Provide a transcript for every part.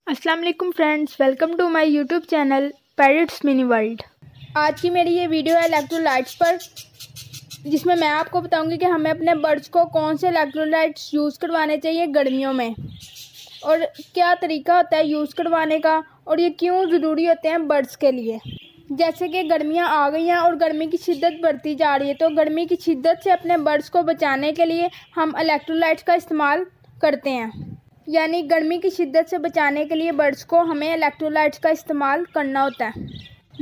अस्सलाम वालेकुम friends, welcome to my YouTube channel Parrots Mini World. आज की मेरी ये वीडियो है इलेक्ट्रोलाइट्स पर, जिसमें मैं आपको बताऊंगी कि हमें अपने बर्ड्स को कौन से इलेक्ट्रोलाइट्स यूज़ करवाने चाहिए गर्मियों में और क्या तरीका होता है यूज़ करवाने का और ये क्यों ज़रूरी होते हैं बर्ड्स के लिए। जैसे कि गर्मियाँ आ गई हैं और गर्मी की शिद्दत बढ़ती जा रही है, तो गर्मी की शिद्दत से अपने बर्ड्स को बचाने के लिए हम इलेक्ट्रोलाइट्स का इस्तेमाल करते हैं। यानी गर्मी की शिद्दत से बचाने के लिए बर्ड्स को हमें इलेक्ट्रोलाइट्स का इस्तेमाल करना होता है।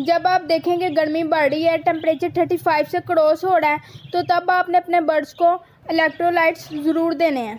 जब आप देखेंगे गर्मी बढ़ रही है, टेम्परेचर 35 से क्रॉस हो रहा है, तो तब आपने अपने बर्ड्स को इलेक्ट्रोलाइट्स ज़रूर देने हैं।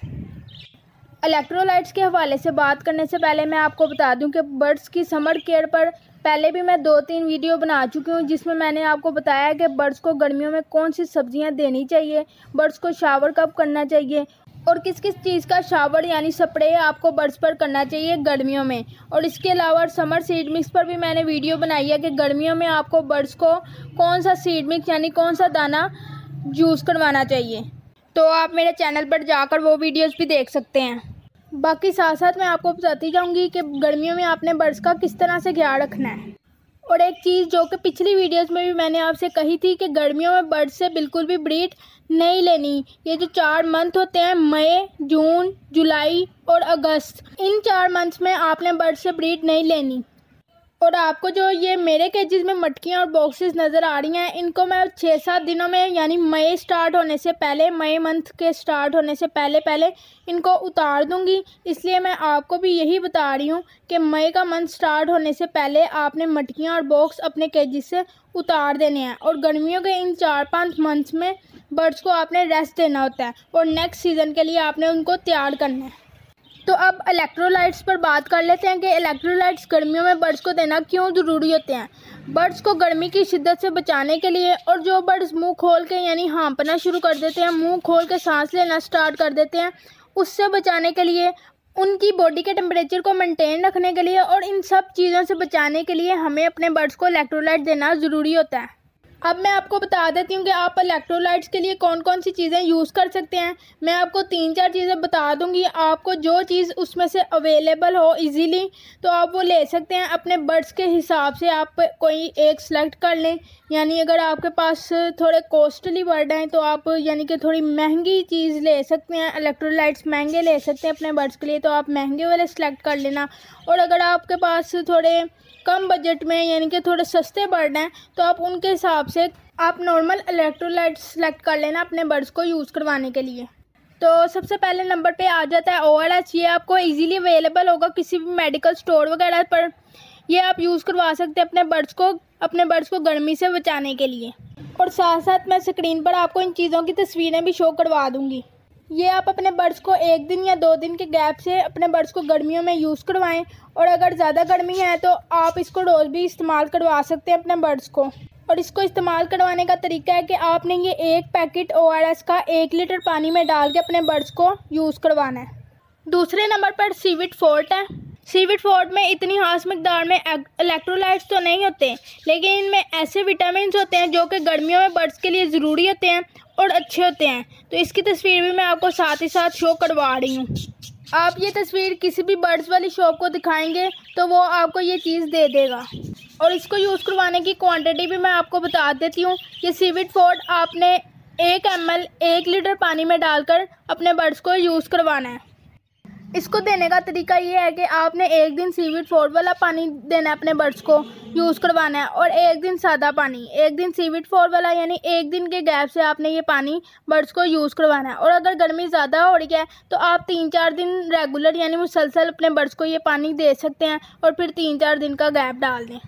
इलेक्ट्रोलाइट्स के हवाले से बात करने से पहले मैं आपको बता दूं कि बर्ड्स की समर केयर पर पहले भी मैं 2-3 वीडियो बना चुकी हूं, जिसमें मैंने आपको बताया कि बर्ड्स को गर्मियों में कौन सी सब्जियां देनी चाहिए, बर्ड्स को शावर कब करना चाहिए और किस किस चीज़ का शावर यानी स्प्रे आपको बर्ड्स पर करना चाहिए गर्मियों में। और इसके अलावा समर सीड मिक्स पर भी मैंने वीडियो बनाई है कि गर्मियों में आपको बर्ड्स को कौन सा सीड मिक्स यानी कौन सा दाना यूज़ करवाना चाहिए। तो आप मेरे चैनल पर जाकर वो वीडियोस भी देख सकते हैं। बाकी साथ साथ मैं आपको बताती जाऊंगी कि गर्मियों में आपने बर्ड्स का किस तरह से ख्याल रखना है। और एक चीज़ जो कि पिछली वीडियोस में भी मैंने आपसे कही थी कि गर्मियों में बर्ड्स से बिल्कुल भी ब्रीड नहीं लेनी। ये जो 4 मंथ होते हैं, मई, जून, जुलाई और अगस्त, इन 4 मंथ्स में आपने बर्ड्स से ब्रीड नहीं लेनी। और आपको जो ये मेरे केजेस में मटकियाँ और बॉक्सेस नज़र आ रही हैं, इनको मैं 6-7 दिनों में यानी मई स्टार्ट होने से पहले, मई मंथ के स्टार्ट होने से पहले इनको उतार दूंगी। इसलिए मैं आपको भी यही बता रही हूँ कि मई का मंथ स्टार्ट होने से पहले आपने मटकियाँ और बॉक्स अपने केजेस से उतार देने हैं। और गर्मियों के इन 4-5 मंथ्स में बर्ड्स को आपने रेस्ट देना होता है और नेक्स्ट सीज़न के लिए आपने उनको तैयार करना है। तो अब इलेक्ट्रोलाइट्स पर बात कर लेते हैं कि इलेक्ट्रोलाइट्स गर्मियों में बर्ड्स को देना क्यों ज़रूरी होते हैं। बर्ड्स को गर्मी की शिद्दत से बचाने के लिए, और जो बर्ड्स मुंह खोल के यानी हाँफना शुरू कर देते हैं, मुंह खोल के सांस लेना स्टार्ट कर देते हैं, उससे बचाने के लिए, उनकी बॉडी के टेम्परेचर को मेंटेन रखने के लिए और इन सब चीज़ों से बचाने के लिए हमें अपने बर्ड्स को इलेक्ट्रोलाइट देना ज़रूरी होता है। अब मैं आपको बता देती हूँ कि आप इलेक्ट्रोलाइट्स के लिए कौन कौन सी चीज़ें यूज़ कर सकते हैं। मैं आपको 3-4 चीज़ें बता दूँगी, आपको जो चीज़ उसमें से अवेलेबल हो इजीली तो आप वो ले सकते हैं। अपने बर्ड्स के हिसाब से आप कोई एक सेलेक्ट कर लें। यानी अगर आपके पास थोड़े कॉस्टली बर्ड हैं तो आप यानी कि थोड़ी महंगी चीज़ ले सकते हैं। इलेक्ट्रोलाइट्स महंगे ले सकते हैं अपने बर्ड्स के लिए, तो आप महंगे वाले सेलेक्ट कर लेना। और अगर आपके पास थोड़े कम बजट में यानी कि थोड़े सस्ते बर्ड हैं तो आप उनके हिसाब से आप नॉर्मल इलेक्ट्रोलाइट्स सेलेक्ट कर लेना अपने बर्ड्स को यूज़ करवाने के लिए। तो सबसे पहले नंबर पे आ जाता है ORS। ये आपको इजीली अवेलेबल होगा किसी भी मेडिकल स्टोर वगैरह पर। ये आप यूज़ करवा सकते हैं अपने बर्ड्स को गर्मी से बचाने के लिए। और साथ साथ मैं स्क्रीन पर आपको इन चीज़ों की तस्वीरें भी शो करवा दूँगी। ये आप अपने बर्ड्स को 1 दिन या 2 दिन के गैप से अपने बर्ड्स को गर्मियों में यूज़ करवाएं। और अगर ज़्यादा गर्मी है तो आप इसको रोज़ भी इस्तेमाल करवा सकते हैं अपने बर्ड्स को। और इसको इस्तेमाल करवाने का तरीका है कि आपने ये एक पैकेट ORS का 1 लीटर पानी में डाल के अपने बर्ड्स को यूज़ करवाना है। दूसरे नंबर पर सीविड फोर्ट है। सीविड फोर्ट में इतनी खास मकदार में इलेक्ट्रोलाइट्स तो नहीं होते, लेकिन इनमें ऐसे विटामिन होते हैं जो कि गर्मियों में बर्ड्स के लिए ज़रूरी होते हैं और अच्छे होते हैं। तो इसकी तस्वीर भी मैं आपको साथ ही साथ शो करवा रही हूँ। आप ये तस्वीर किसी भी बर्ड्स वाली शॉप को दिखाएंगे तो वो आपको ये चीज़ दे देगा। और इसको यूज़ करवाने की क्वांटिटी भी मैं आपको बता देती हूँ। ये सीविड फोर्ट आपने 1 ml 1 लीटर पानी में डालकर अपने बर्ड्स को यूज़ करवाना है। इसको देने का तरीका ये है कि आपने 1 दिन सीविड फोर्ट वाला पानी देना है अपने बर्ड्स को यूज़ करवाना है और 1 दिन सादा पानी, 1 दिन सीविड फोर्ट वाला, यानी 1 दिन के गैप से आपने ये पानी बर्ड्स को यूज़ करवाना है। और अगर गर्मी ज़्यादा हो रही है तो आप 3-4 दिन रेगुलर यानी मुसलसल अपने बर्ड्स को ये पानी दे सकते हैं और फिर 3-4 दिन का गैप डाल दें।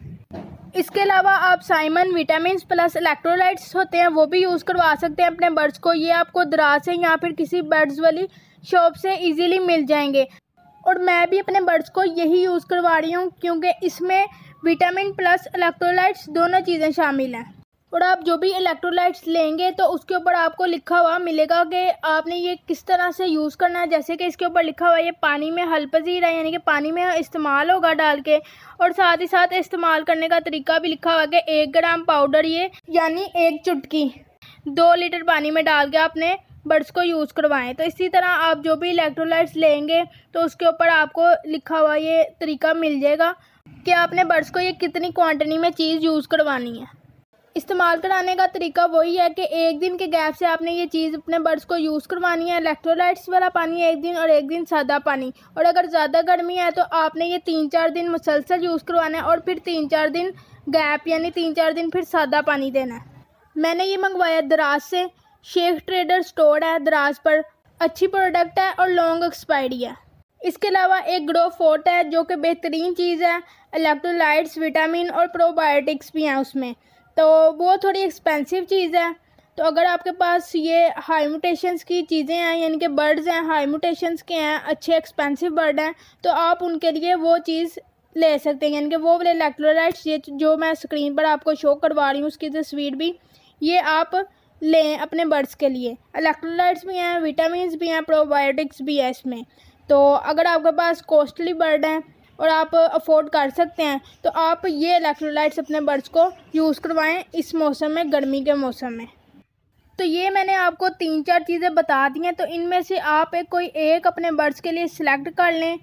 इसके अलावा आप साइमन विटामिन प्लस इलेक्ट्रोलाइट्स होते हैं वो भी यूज़ करवा सकते हैं अपने बर्ड्स को। ये आपको दराज से या फिर किसी बर्ड्स वाली शॉप से इजीली मिल जाएंगे। और मैं भी अपने बर्ड्स को यही यूज़ करवा रही हूँ क्योंकि इसमें विटामिन प्लस इलेक्ट्रोलाइट्स दोनों चीज़ें शामिल हैं। और आप जो भी इलेक्ट्रोलाइट्स लेंगे तो उसके ऊपर आपको लिखा हुआ मिलेगा कि आपने ये किस तरह से यूज़ करना है। जैसे कि इसके ऊपर लिखा हुआ है ये पानी में हलपजीर है, यानी कि पानी में इस्तेमाल होगा डाल के। और साथ ही साथ इस्तेमाल करने का तरीका भी लिखा हुआ है कि 1 ग्राम पाउडर ये यानी 1 चुटकी 2 लीटर पानी में डाल के आपने बड्स को यूज़ करवाएं। तो इसी तरह आप जो भी इलेक्ट्रोलाइट्स लेंगे तो उसके ऊपर आपको लिखा हुआ ये तरीका मिल जाएगा कि आपने बड्स को ये कितनी क्वांटिटी में चीज़ यूज़ करवानी है। इस्तेमाल कराने का तरीका वही है कि एक दिन के गैप से आपने ये चीज़ अपने बड्स को यूज़ करवानी है। इलेक्ट्रोलाइट्स वाला पानी एक दिन और एक दिन सादा पानी, और अगर ज़्यादा गर्मी है तो आपने ये 3-4 दिन मुसलसल यूज़ करवाना है और फिर 3-4 दिन गैप यानी 3-4 दिन फिर सादा पानी देना है। मैंने ये मंगवाया दराज से, शेख ट्रेडर स्टोर है दराज पर। अच्छी प्रोडक्ट है और लॉन्ग एक्सपायरी है। इसके अलावा एक ग्रो फोर्ट है जो कि बेहतरीन चीज़ है। इलेक्ट्रोलाइट्स, विटामिन और प्रोबायोटिक्स भी हैं उसमें, तो वो थोड़ी एक्सपेंसिव चीज़ है। तो अगर आपके पास ये हाई म्यूटेशंस की चीज़ें हैं यानी कि बर्ड्स हैं हाई म्यूटेशंस के हैं, अच्छे एक्सपेंसिव बर्ड हैं, तो आप उनके लिए वो चीज़ ले सकते हैं। यानी कि वो वाले इलेक्ट्रोलाइट्स ये जो मैं स्क्रीन पर आपको शो करवा रही हूँ उसकी तस्वीर भी, ये आप लें अपने बर्ड्स के लिए। इलेक्ट्रोलाइट्स भी हैं, विटामिन भी हैं, प्रोबायोटिक्स भी है इसमें। तो अगर आपके पास कॉस्टली बर्ड हैं और आप अफोर्ड कर सकते हैं तो आप ये इलेक्ट्रोलाइट्स अपने बर्ड्स को यूज़ करवाएं इस मौसम में, गर्मी के मौसम में। तो ये मैंने आपको 3-4 चीज़ें बता दी हैं, तो इनमें से आप कोई एक अपने बर्ड्स के लिए सिलेक्ट कर लें।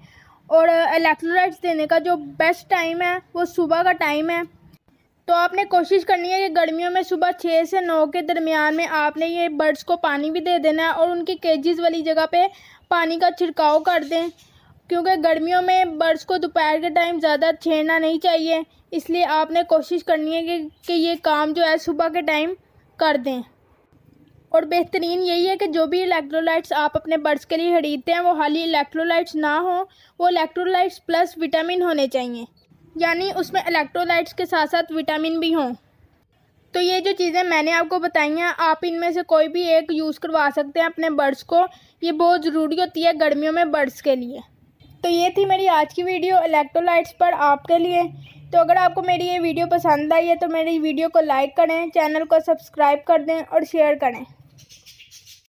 और इलेक्ट्रोलाइट्स देने का जो बेस्ट टाइम है वो सुबह का टाइम है। तो आपने कोशिश करनी है कि गर्मियों में सुबह 6 से 9 के दरमियान में आपने ये बर्ड्स को पानी भी दे देना है और उनकी केजेस वाली जगह पे पानी का छिड़काव कर दें, क्योंकि गर्मियों में बर्ड्स को दोपहर के टाइम ज़्यादा छेड़ना नहीं चाहिए। इसलिए आपने कोशिश करनी है कि ये काम जो है सुबह के टाइम कर दें। और बेहतरीन यही है कि जो भी इलेक्ट्रोलाइट्स आप अपने बर्ड्स के लिए खरीदते हैं वो खाली इलेक्ट्रोलाइट्स ना हो, वो इलेक्ट्रोलाइट्स प्लस विटामिन होने चाहिए, यानी उसमें इलेक्ट्रोलाइट्स के साथ साथ विटामिन भी हों। तो ये जो चीज़ें मैंने आपको बताई हैं आप इनमें से कोई भी एक यूज़ करवा सकते हैं अपने बर्ड्स को। ये बहुत ज़रूरी होती है गर्मियों में बर्ड्स के लिए। तो ये थी मेरी आज की वीडियो इलेक्ट्रोलाइट्स पर आपके लिए। तो अगर आपको मेरी ये वीडियो पसंद आई है तो मेरी वीडियो को लाइक करें, चैनल को सब्सक्राइब कर दें और शेयर करें।